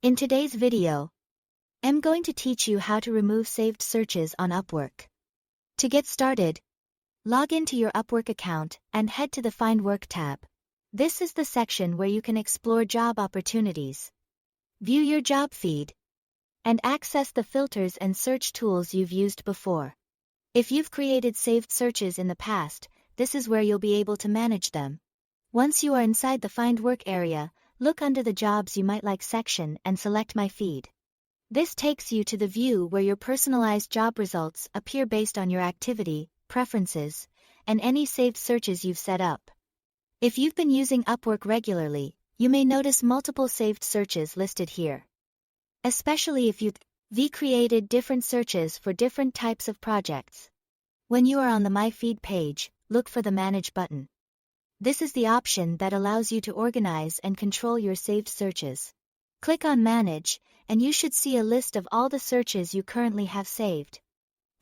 In today's video, I'm going to teach you how to remove saved searches on Upwork. To get started, log into your Upwork account and head to the Find Work tab. This is the section where you can explore job opportunities, view your job feed, and access the filters and search tools you've used before. If you've created saved searches in the past, this is where you'll be able to manage them. Once you are inside the Find Work area, look under the Jobs You Might Like section and select My Feed. This takes you to the view where your personalized job results appear based on your activity, preferences, and any saved searches you've set up. If you've been using Upwork regularly, you may notice multiple saved searches listed here. Especially if you've created different searches for different types of projects. When you are on the My Feed page, look for the Manage button. This is the option that allows you to organize and control your saved searches. Click on Manage, and you should see a list of all the searches you currently have saved.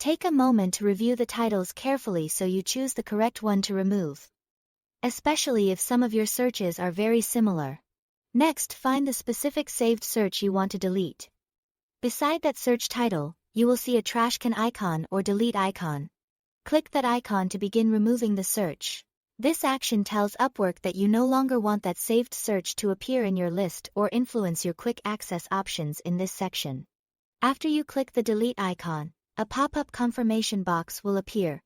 Take a moment to review the titles carefully so you choose the correct one to remove, especially if some of your searches are very similar. Next, find the specific saved search you want to delete. Beside that search title, you will see a trash can icon or delete icon. Click that icon to begin removing the search. This action tells Upwork that you no longer want that saved search to appear in your list or influence your quick access options in this section. After you click the delete icon, a pop-up confirmation box will appear.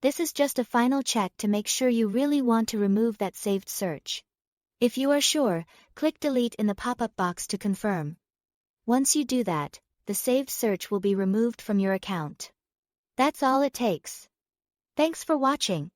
This is just a final check to make sure you really want to remove that saved search. If you are sure, click delete in the pop-up box to confirm. Once you do that, the saved search will be removed from your account. That's all it takes. Thanks for watching.